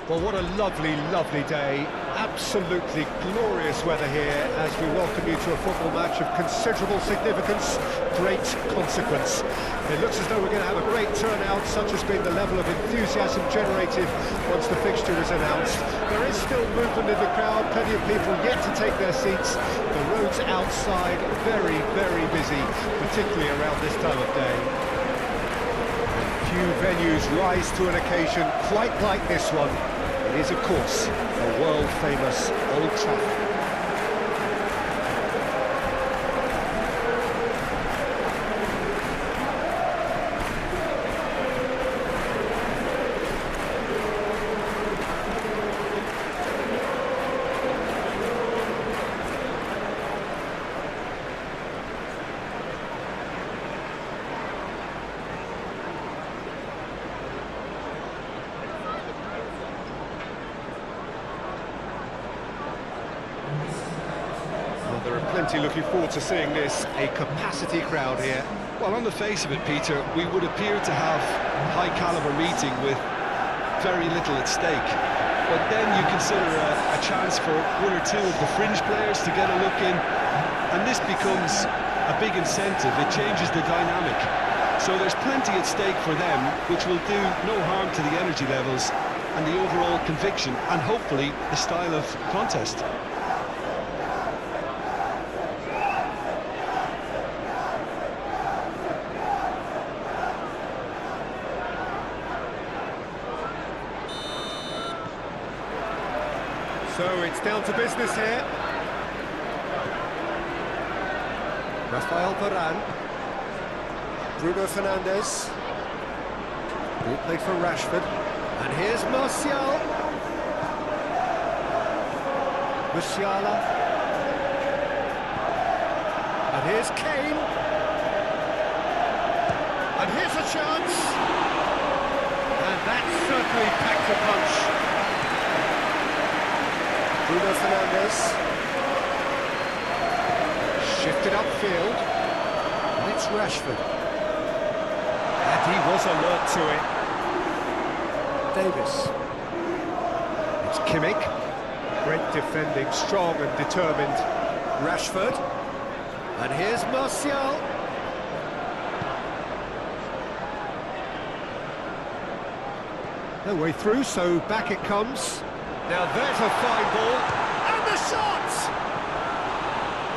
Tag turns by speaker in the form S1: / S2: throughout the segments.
S1: Well, what a lovely, lovely day. Absolutely glorious weather here as we welcome you to a football match of considerable significance, great consequence. It looks as though we're going to have a great turnout, such has been the level of enthusiasm generated once the fixture was announced. There is still movement in the crowd, plenty of people yet to take their seats. The roads outside very, very busy, particularly around this time of day. Few venues rise to an occasion quite like this one. It is, of course, a world-famous Old Trafford. There are plenty looking forward to seeing this, a capacity crowd here.
S2: Well, on the face of it, Peter, we would appear to have a high-caliber meeting with very little at stake. But then you consider a chance for one or two of the fringe players to get a look in, and this becomes a big incentive. It changes the dynamic. So there's plenty at stake for them, which will do no harm to the energy levels and the overall conviction, and hopefully the style of contest.
S1: So it's down to business here. Rafael Varane. Bruno Fernandes. Ball played for Rashford. And here's Martial. Musiala. And here's Kane. And here's a chance. And that certainly packed a punch. Bruno Fernandes. Shifted upfield. And it's Rashford. And he was alert to it. Davis. It's Kimmich. Great defending, strong and determined. Rashford. And here's Martial. No way through, so back it comes. Now there's a fine ball, and the shot!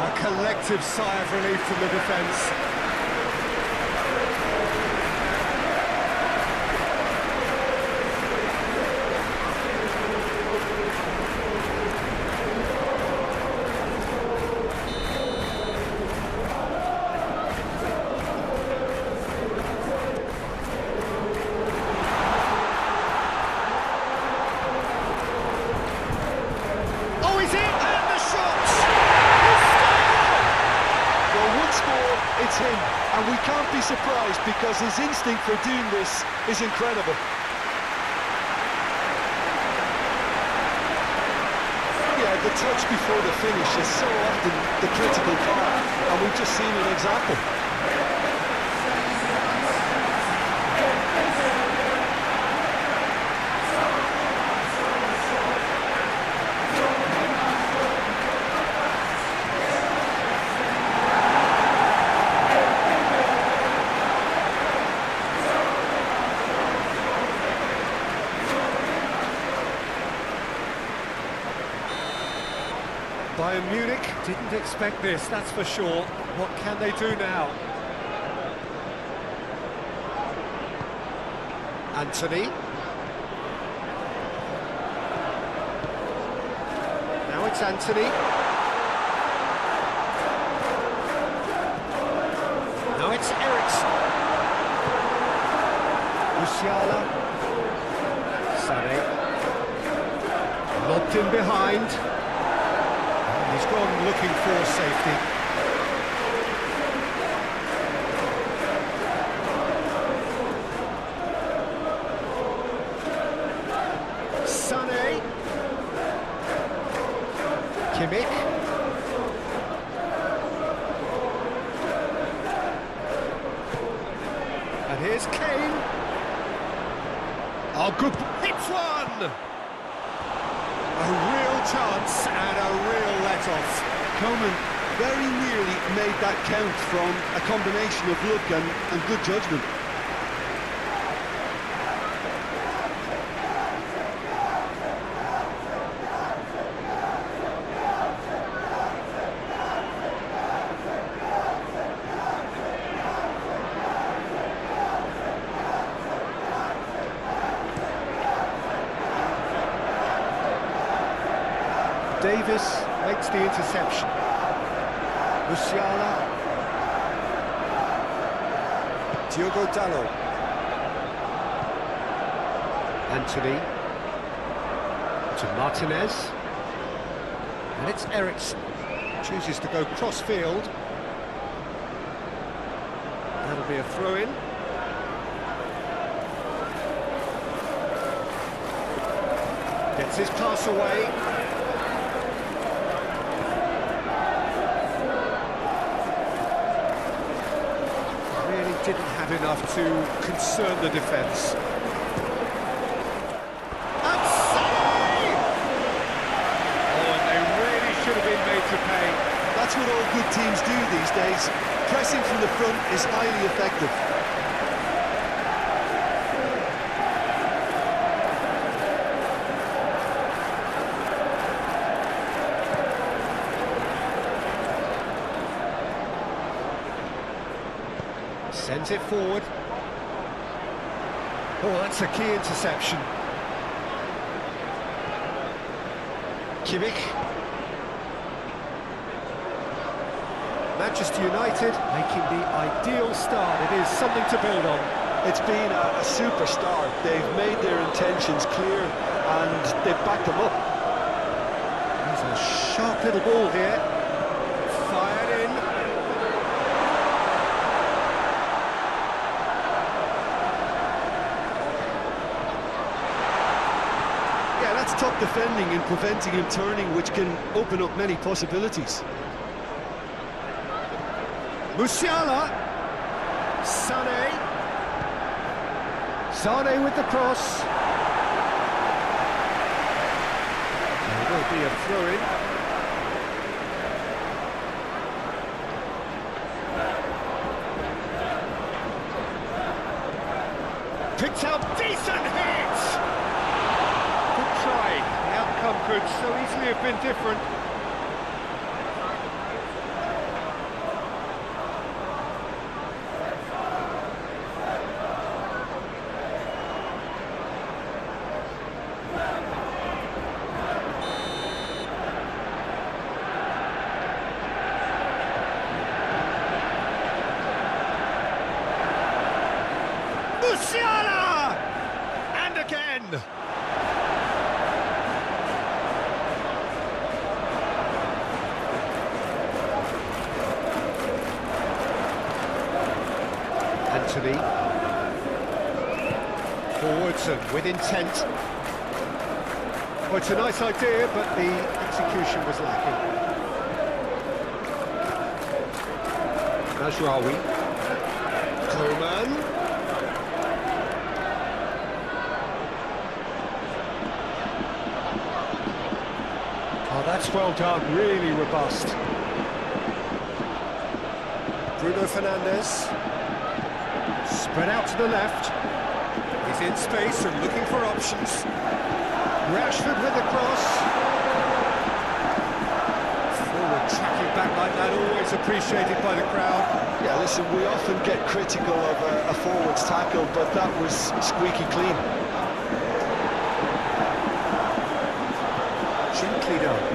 S1: A collective sigh of relief from the defence.
S2: It's him, and we can't be surprised because his instinct for doing this is incredible. Yeah, the touch before the finish is so often the critical part, and we've just seen an example.
S1: Bayern Munich didn't expect this, that's for sure. What can they do now? Anthony. Now it's Anthony. Now it's Eriksen. Musiala. Sané. Lobbed in behind. He's gone looking for safety. Sané. Kimmich. And here's Kane. Oh, good. Hits one! A real chance and a real let-off.
S2: Coman very nearly made that count from a combination of luck and good judgment.
S1: Davis makes the interception. Musiala. Diogo Dalot. Anthony. To Martinez. And it's Ericsson. Chooses to go cross-field. That'll be a throw-in. Gets his pass away. Didn't have enough to concern the defence. And Sané! Oh, and they really should have been made to pay.
S2: That's what all good teams do these days. Pressing from the front is highly effective.
S1: Sends it forward. Oh, that's a key interception. Kimmich. Manchester United making the ideal start. It is something to build on.
S2: It's been a super start. They've made their intentions clear and they've backed them up.
S1: There's a sharp little ball here. Fired in.
S2: Top defending and preventing him turning, which can open up many possibilities.
S1: Musiala. Sané. Sané with the cross. There will be a throw-in. Picked up, decent hit! The outcome could so easily have been different. Musiala! And again! Anthony. Forwards and with intent. Well, it's a nice idea, but the execution was lacking. Najraoui. Coman. Oh, that's well done, really robust. Bruno Fernandes. Spread out to the left. He's in space and looking for options. Rashford with the cross. Forward tracking back like that, always appreciated by the crowd.
S2: Yeah, listen, we often get critical of a forward's tackle, but that was squeaky clean.
S1: Gently done.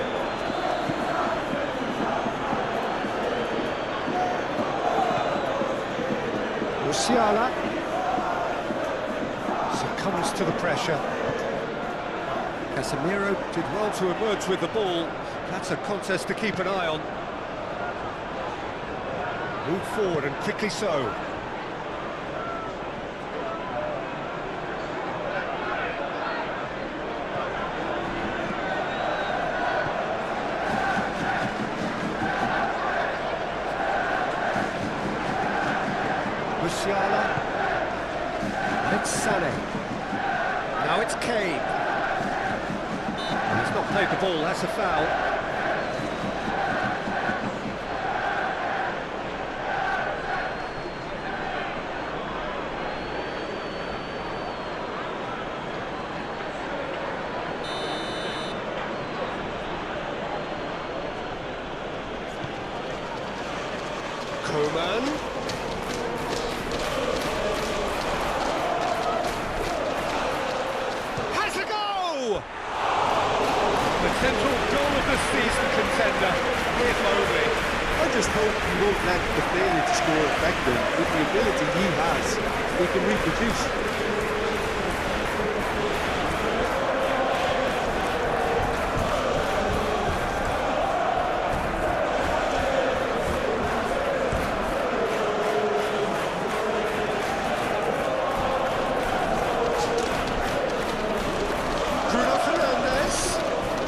S1: Musiala succumbs to the pressure. Casemiro did well to emerge with the ball. That's a contest to keep an eye on. Move forward and quickly so. Musiala. It's Sané. Now it's Kane. He's not played the ball, that's a foul. Coman. Has a go! The central goal of the season, contender, if only.
S3: I just hope he won't let the failure to score affect him. With the ability he has, he can reproduce.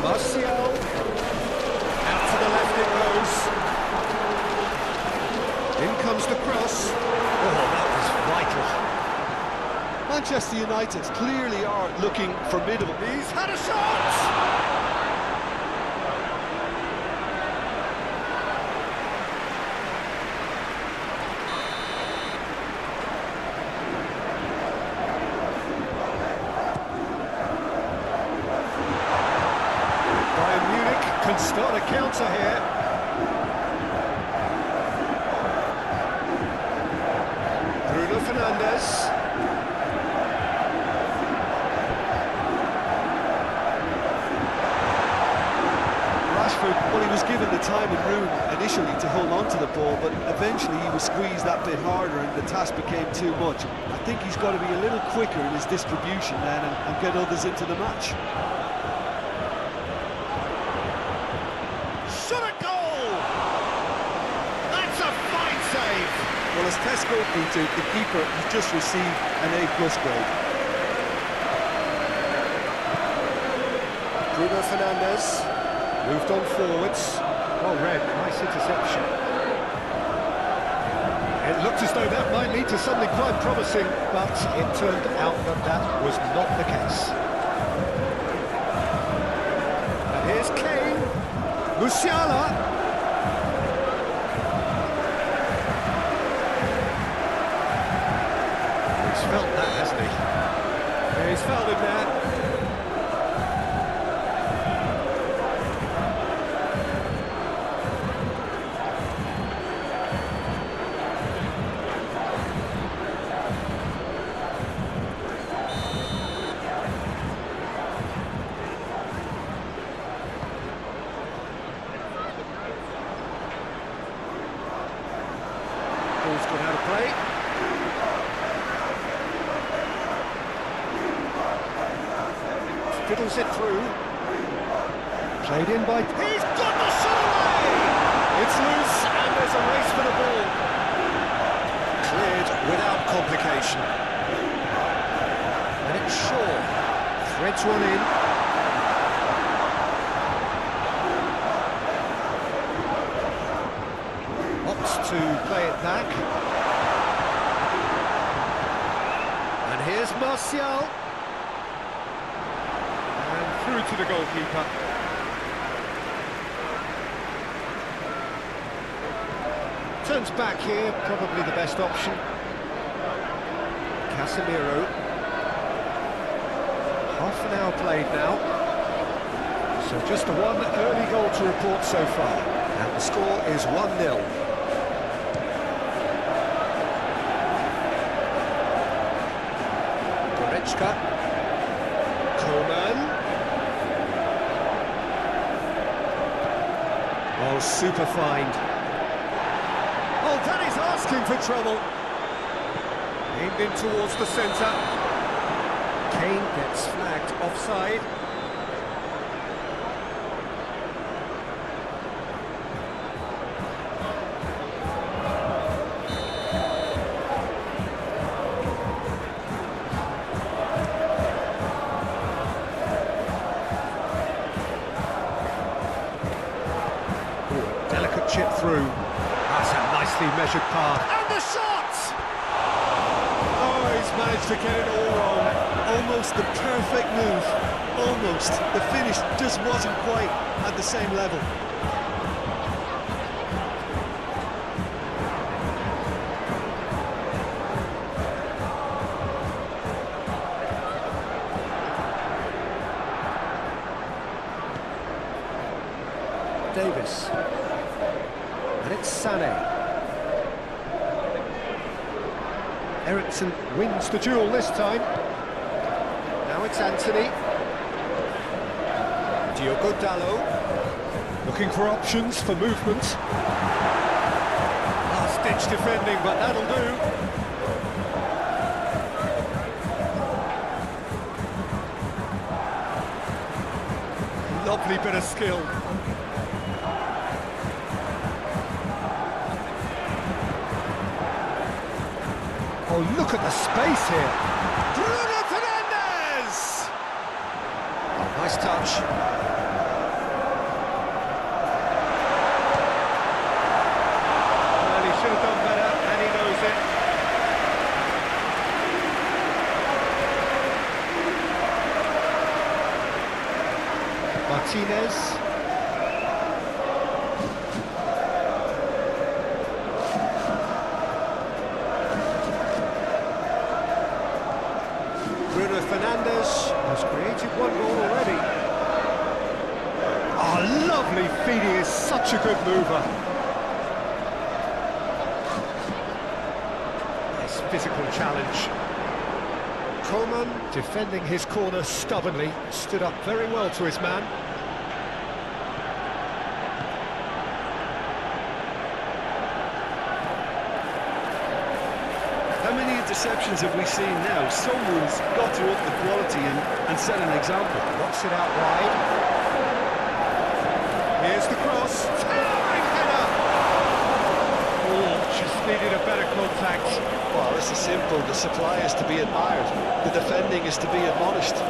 S1: Martial, out to the left it goes. In comes the cross. Oh, that was vital.
S2: Manchester United clearly are looking formidable.
S1: He's had a shot! Can start a counter here. Bruno Fernandes.
S2: Rashford, well, he was given the time and room initially to hold on to the ball, but eventually he was squeezed that bit harder and the task became too much. I think he's got to be a little quicker in his distribution then and get others into the match.
S3: Well, as Tesco Peter, the keeper has just received an A+ grade.
S1: Bruno Fernandes moved on forwards. Well read, nice interception. It looked as though that might lead to something quite promising, but it turned out that that was not the case. And here's Kane. Musiala. Felt that, hasn't he? Yeah, he's fouled him there. Ball's gone out of play. Fiddles it through. Played in by... He's got the shot away! It's loose and there's a race for the ball. Cleared without complication. And it's Shaw. Threads one in. Opts to play it back. And here's Martial. Through to the goalkeeper. Turns back here, probably the best option. Casemiro. Half an hour played now. So just the one early goal to report so far. And the score is 1-0. Goretzka. Coman. Oh, super find. Oh, that is asking for trouble. Aimed in towards the centre. Kane gets flagged offside. Delicate chip through. That's a nicely measured pass. And the shot! Oh, he's managed to get it all wrong.
S3: Almost the perfect move. Almost. The finish just wasn't quite at the same level.
S1: Davis. And it's Sané. Eriksson wins the duel this time. Now it's Anthony. Diogo Dalot. Looking for options for movement. Last-ditch defending, but that'll do. Lovely bit of skill. Oh, look at the space here. Bruno Fernandes! Oh, nice touch. Well, he should have done better, and he knows it. Martinez. Bruno Fernandes has created one goal already. Oh, lovely feed, he is such a good mover. Nice physical challenge. Coman, defending his corner stubbornly, stood up very well to his man.
S3: How many interceptions have we seen now? Someone's got to up the quality and set an example.
S1: Knocks it out wide. Here's the cross. Towering header! Oh, just needed a better contact.
S2: Well, this is simple. The supply is to be admired. The defending is to be admonished.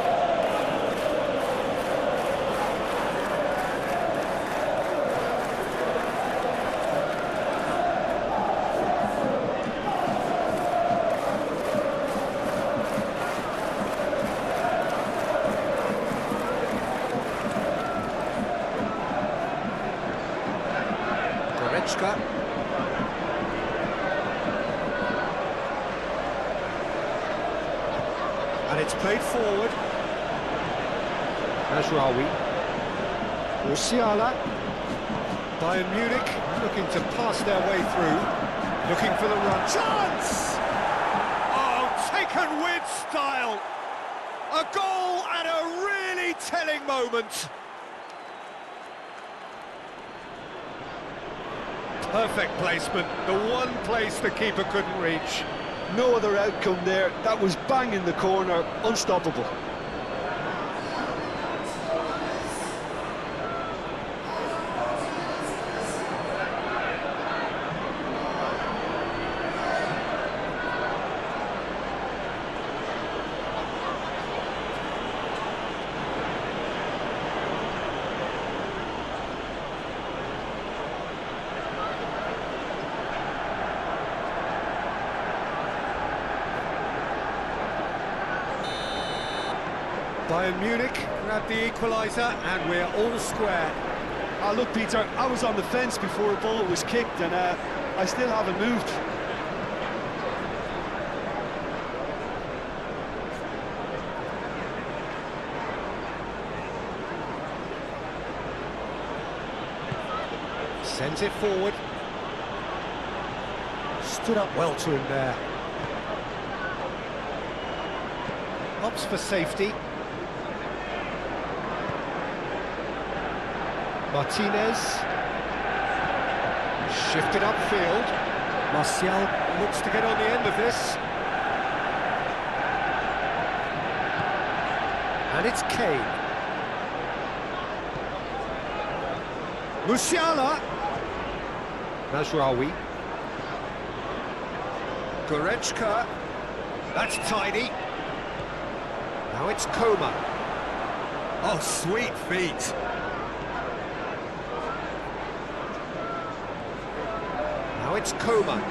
S1: And it's played forward. Mazraoui. Musiala. Bayern Munich looking to pass their way through. Looking for the run. Chance! Oh, taken with style. A goal at a really telling moment. Perfect placement, the one place the keeper couldn't reach.
S2: No other outcome there. That was bang in the corner, unstoppable.
S1: Bayern Munich grab the equaliser and we're all square.
S3: Look, Peter, I was on the fence before a ball was kicked and I still haven't moved.
S1: Sends it forward. Stood up well to him there. Opts for safety. Martinez. Shifted upfield. Martial looks to get on the end of this. And it's Kane. Musiala. Mazraoui. Goretzka. That's tidy. Now it's Coman. Oh, sweet feet. Now it's Coman.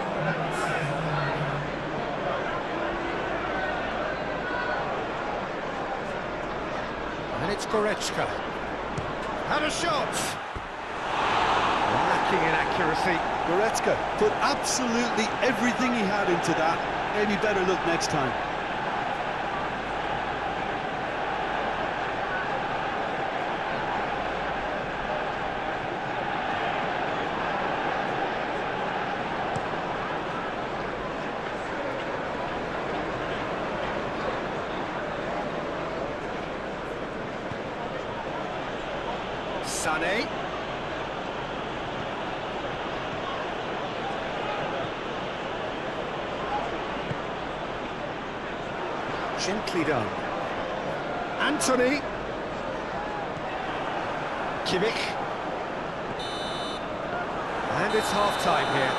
S1: it's Goretzka. Had a shot! Lacking in accuracy.
S3: Goretzka put absolutely everything he had into that. Maybe better look next time.
S1: Sané. Gently done. Anthony. Kimmich. And it's half-time here.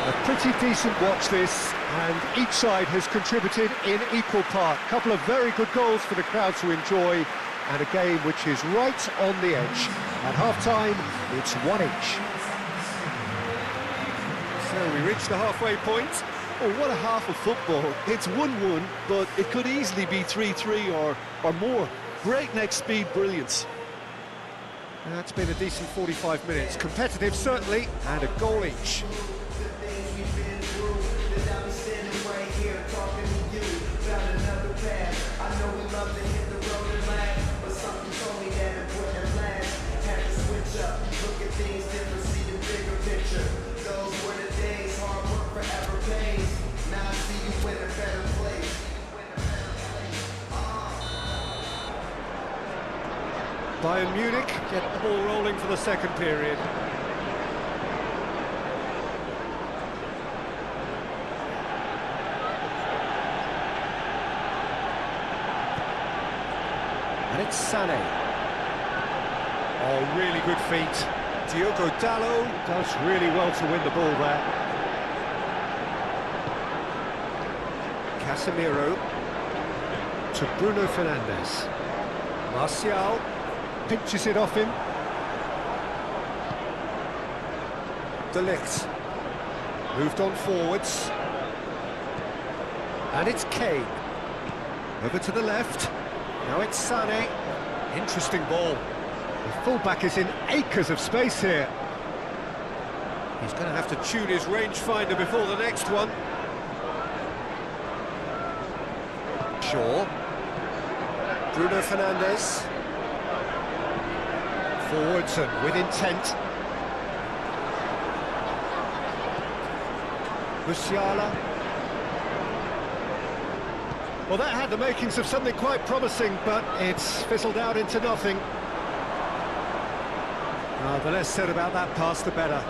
S1: A pretty decent watch this, and each side has contributed in equal part. A couple of very good goals for the crowd to enjoy, and a game which is right on the edge. At half-time, it's 1-1. So we reach the halfway point.
S3: Oh, what a half of football. It's 1-1, but it could easily be 3-3 or more. Breakneck speed brilliance.
S1: That's been a decent 45 minutes. Competitive, certainly, and a goal each. Bayern Munich get the ball rolling for the second period. And it's Sané. Oh, really good feet. Diogo Dalot does really well to win the ball there. Casemiro to Bruno Fernandes. Martial pinches it off him. De Ligt moved on forwards. And it's Kane. Over to the left. Now it's Sané. Interesting ball. The fullback is in acres of space here. He's going to have to tune his rangefinder before the next one. Shaw. Bruno Fernandes. Forwards and with intent. Musiala. Well, that had the makings of something quite promising, but it's fizzled out into nothing. The less said about that pass, the better.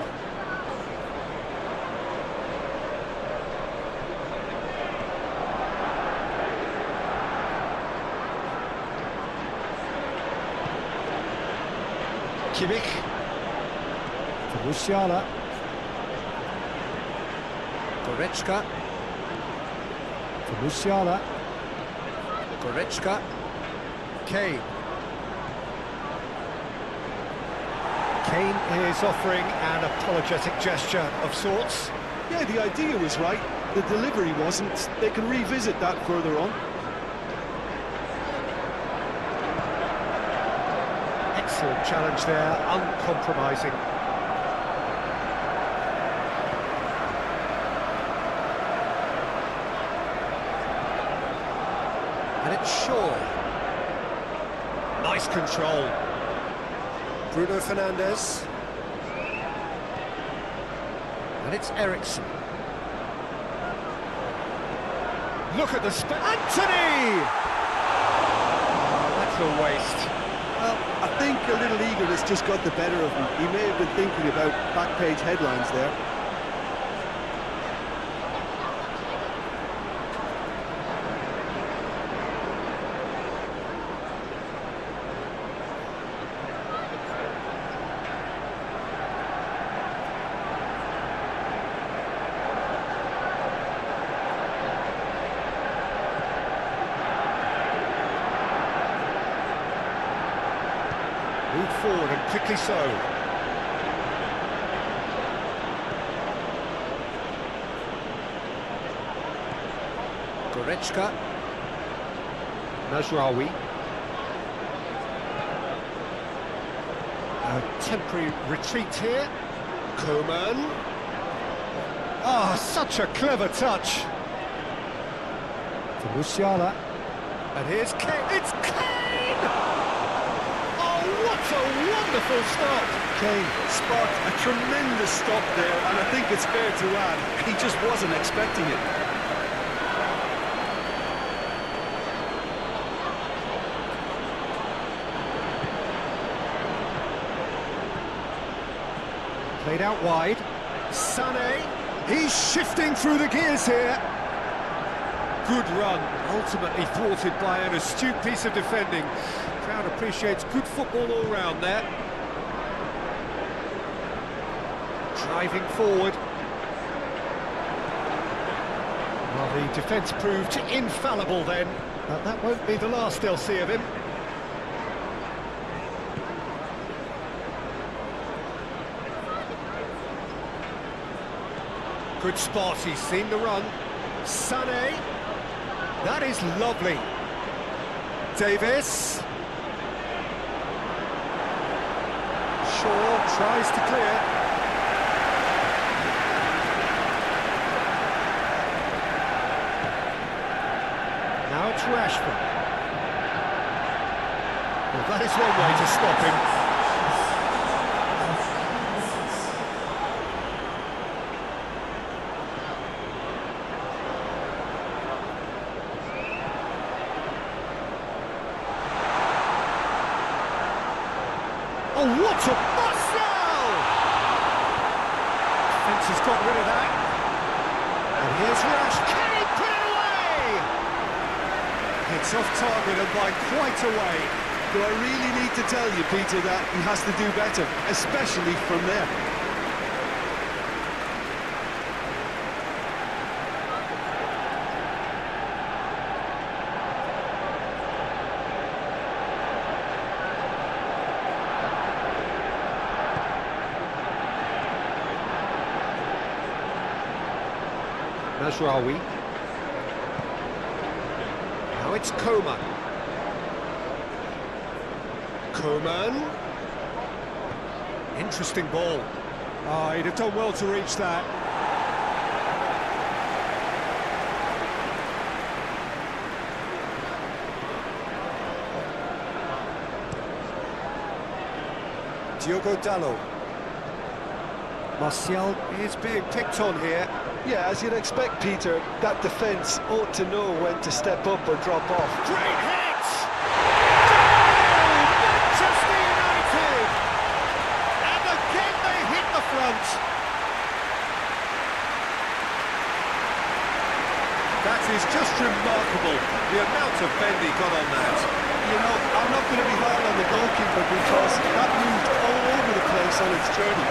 S1: Kimmich for Musiala. Goretzka for Musiala. Goretzka. Kane. Kane is offering an apologetic gesture of sorts.
S3: Yeah, the idea was right. The delivery wasn't. They can revisit that further on.
S1: Excellent challenge there, uncompromising. And it's Shaw. Nice control. Bruno Fernandes. And it's Eriksen. Look at the Anthony! Oh, that's a waste.
S3: Well, I think a little eagerness just got the better of him. He may have been thinking about back-page headlines there.
S1: Moved forward and quickly so. Goretzka. Mazraoui. A temporary retreat here. Koeman. Ah, such a clever touch. For Musiala. And here's Kane. It's Kane! Oh, what a wonderful stop!
S3: Kane sparked a tremendous stop there, and I think it's fair to add, he just wasn't expecting it.
S1: Played out wide. Sané. He's shifting through the gears here. Good run, ultimately thwarted by an astute piece of defending. Crowd appreciates good football all round there. Driving forward. Well, the defence proved infallible then, but that won't be the last they'll see of him. Good spot, he's seen the run. Sané. That is lovely. Davis. Shaw tries to clear. Now it's Rashford. Well, that is one way to stop him. Oh, what a bust now! Defence has got rid of that. And here's Rash. Can he put it away? It's off target and by quite a way.
S3: Do I really need to tell you, Peter, that he has to do better, especially from there?
S1: Mazraoui. Now it's Koeman. Koeman. Interesting ball. Oh, he'd have done well to reach that. Diogo Dalot. Martial is being picked on here.
S3: Yeah, as you'd expect, Peter, that defence ought to know when to step up or drop off.
S1: Great hit! Goal! Manchester United! And again they hit the front. That is just remarkable, the amount of bend he got on that.
S3: You know, I'm not going to be hard on the goalkeeper because that moved all over the place on its journey.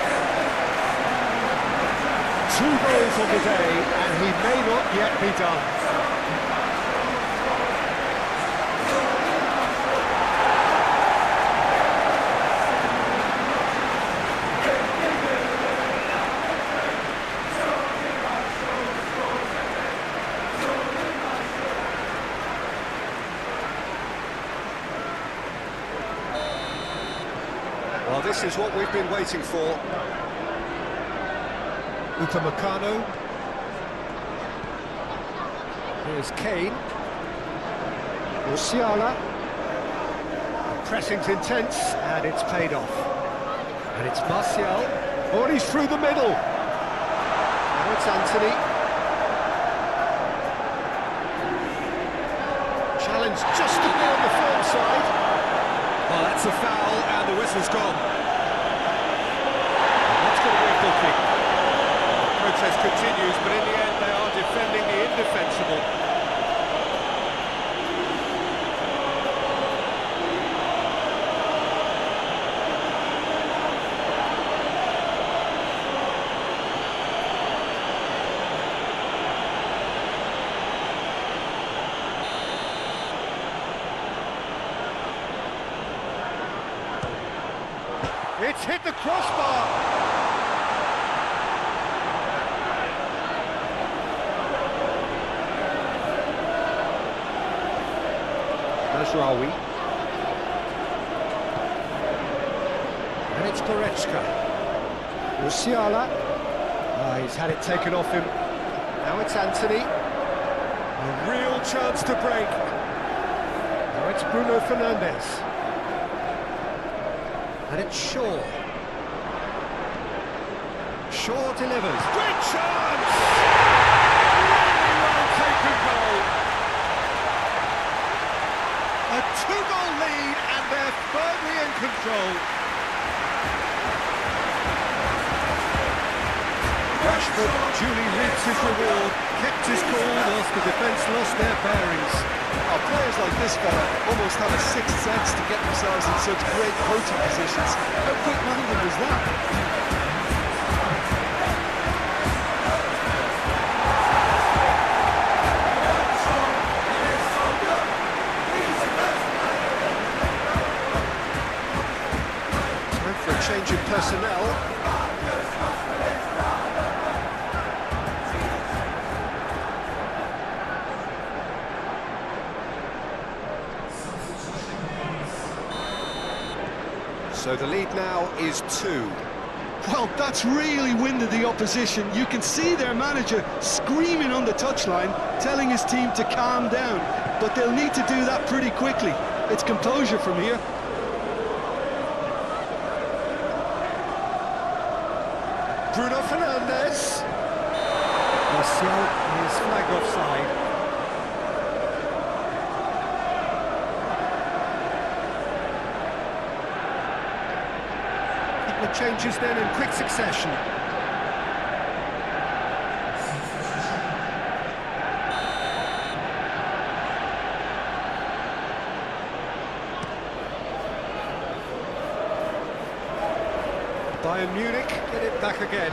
S1: 2 goals on the day, and he may not yet be done. Well, this is what we've been waiting for. Upamecano. Here's Kane. Musiala. The pressing's intense, and it's paid off. And it's Martial. Oh, and he's through the middle. Now it's Anthony. Challenge just to be on the firm side. Oh, that's a foul, and the whistle's gone. And that's going to be a booking. Protest continues, but in the end they are defending the indefensible. It's hit the crossbar. Mazraoui. And it's Goretzka. Musiala. He's had it taken off him. Now it's Anthony. A real chance to break. Now it's Bruno Fernandes. And it's Shaw. Shaw delivers. Great chance! Really well taken goal. A two-goal lead and they're firmly in control. Rashford duly reaps his reward, kept his cool whilst the defence lost their bearings.
S2: Players like this fella almost have a sixth sense to get themselves in such great coaching positions. How quick-minded was that?
S1: Time for a change in personnel. So the lead now is 2.
S2: Well, that's really winded the opposition. You can see their manager screaming on the touchline, telling his team to calm down. But they'll need to do that pretty quickly. It's composure from here.
S1: Bruno Fernandes. Martial is flagged offside. The changes then in quick succession. Bayern Munich get it back again.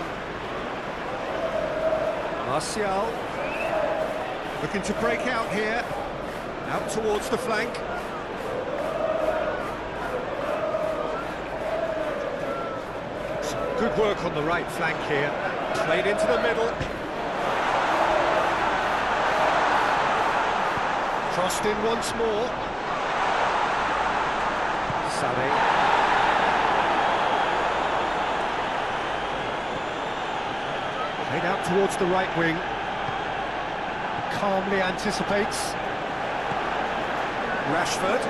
S1: Martial looking to break out here, out towards the flank. Good work on the right flank here. Played into the middle. Crossed in once more. Sané. Played out towards the right wing. Calmly anticipates. Rashford.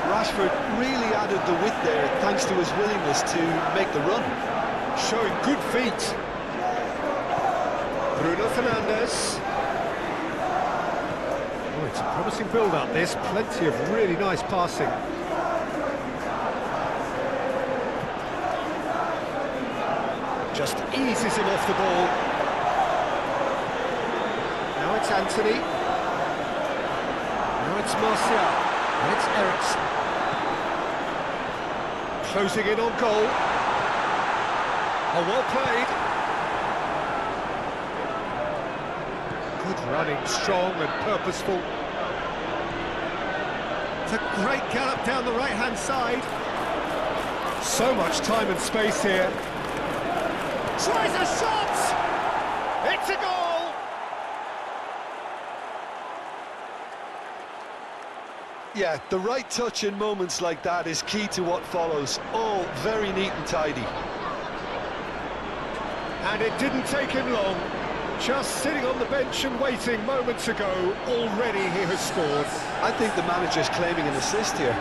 S2: Rashford really added the width there thanks to his willingness to make the run.
S1: Showing good feet. Bruno Fernandes. Oh, it's a promising build-up this. Plenty of really nice passing. Just eases him off the ball. Now it's Anthony. Now it's Martial. And it's Eriksen. Closing in on goal. Oh, well played. Good running, strong and purposeful. It's a great gallop down the right-hand side. So much time and space here. Tries a shot! It's a goal!
S2: Yeah, the right touch in moments like that is key to what follows. All very neat and tidy.
S1: And it didn't take him long. Just sitting on the bench and waiting moments ago, already he has scored.
S2: I think the manager's claiming an assist here.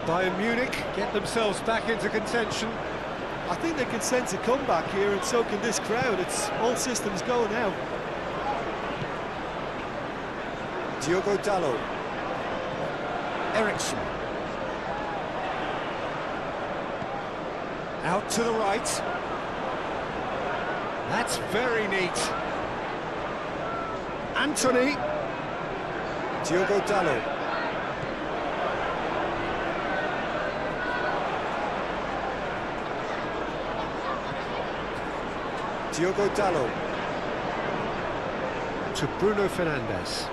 S1: Bayern Munich get themselves back into contention.
S2: I think they can sense a comeback here, and so can this crowd. It's all systems go now.
S1: Diogo Dalot. Eriksen. Out to the right. That's very neat. Anthony. Diogo Dalot. Diogo Dalot to Bruno Fernandes.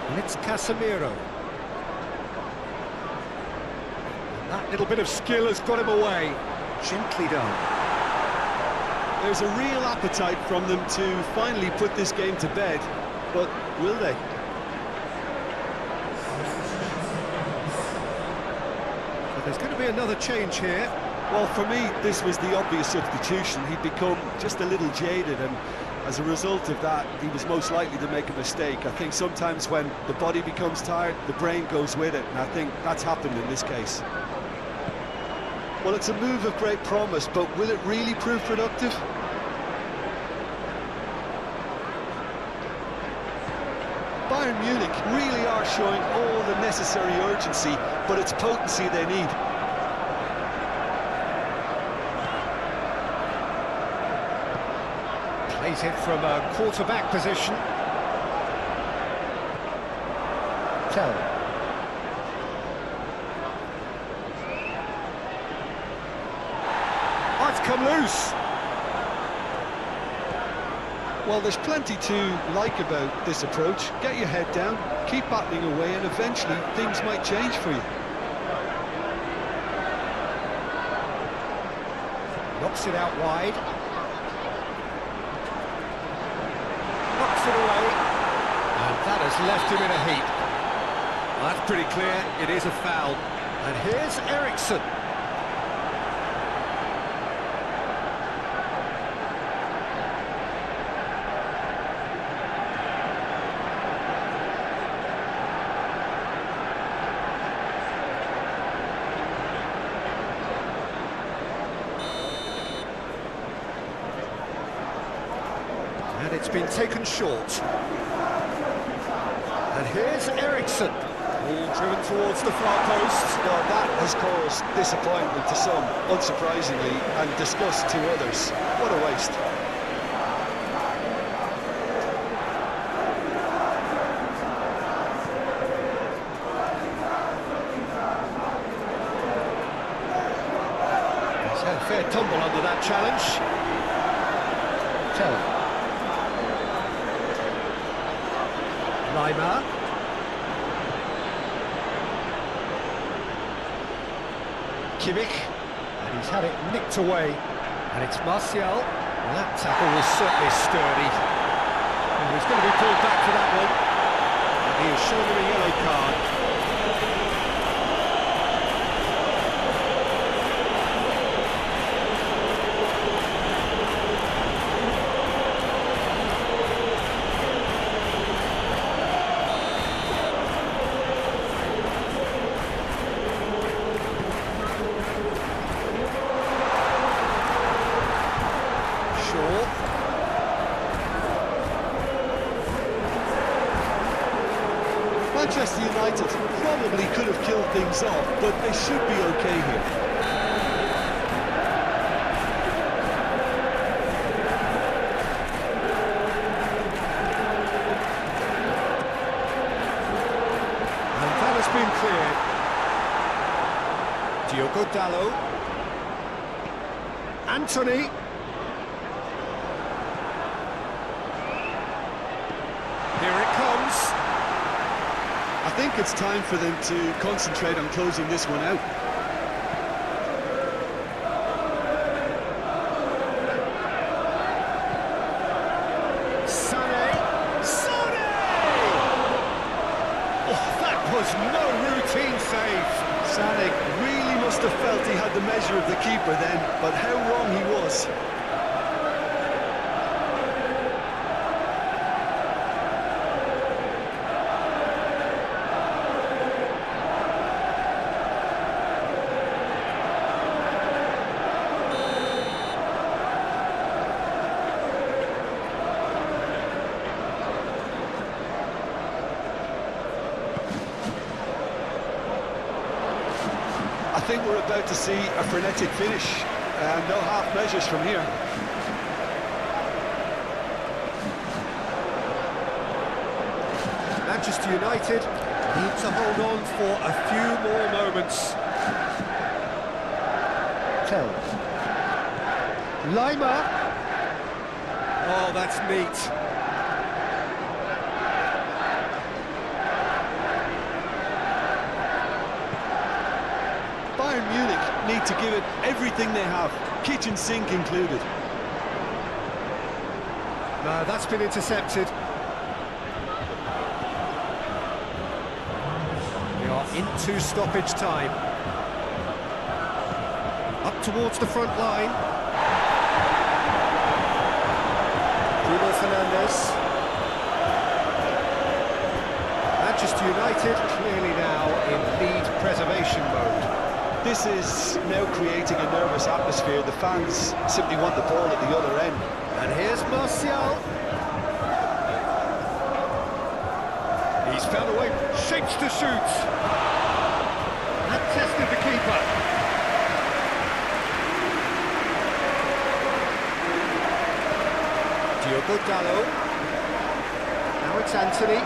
S1: And it's Casemiro. And that little bit of skill has got him away. Gently done.
S3: There's a real appetite from them to finally put this game to bed, but will they?
S1: But there's going to be another change here.
S3: Well, for me, this was the obvious substitution. He'd become just a little jaded, and as a result of that, he was most likely to make a mistake. I think sometimes when the body becomes tired, the brain goes with it, and I think that's happened in this case. Well, it's a move of great promise, but will it really prove productive? Bayern Munich really are showing all the necessary urgency, but it's potency they need.
S1: Plays it from a quarterback position. Tell. Oh, it's come loose.
S2: Well, there's plenty to like about this approach. Get your head down, keep battling away, and eventually things might change for you.
S1: Knocks it out wide. Knocks it away. And that has left him in a heap. Well, that's pretty clear. It is a foul. And here's Eriksson. And it's been taken short. And here's Eriksson. Ball driven towards the far post.
S3: Well, that has caused disappointment to some, unsurprisingly, and disgust to others. What a waste.
S1: He's had a fair tumble under that challenge. Tell. Lima. Kimmich, and he's had it nicked away, and it's Martial. Well, that tackle was certainly sturdy. And he's going to be pulled back for that one. And he is shown a yellow card.
S3: Manchester United probably could have killed things off, but they should be okay here.
S1: And that has been cleared. Diogo Dalot. Anthony. Here it comes.
S3: I think it's time for them to concentrate on closing this one out.
S1: Sané! Sané! Oh, that was no routine save.
S3: Sané really must have felt he had the measure of the keeper then, but how wrong he was. I think we're about to see a frenetic finish, and no half measures from here.
S1: Manchester United need to hold on for a few more moments. Tell. Lima. Oh, that's neat.
S3: need to give it everything they have, kitchen sink included.
S1: No, that's been intercepted. We are into stoppage time. Up towards the front line. Bruno Fernandes. Manchester United clearly now in lead preservation mode.
S3: This is now creating a nervous atmosphere. The fans simply want the ball at the other end.
S1: And here's Martial. He's found a way, shapes to shoot. And tested the keeper. Diogo Dalot. Now it's Anthony.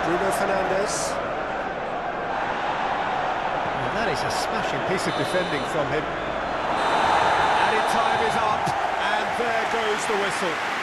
S1: Bruno Fernandes. Well, that is a smashing piece of defending from him. And time is up, and there goes the whistle.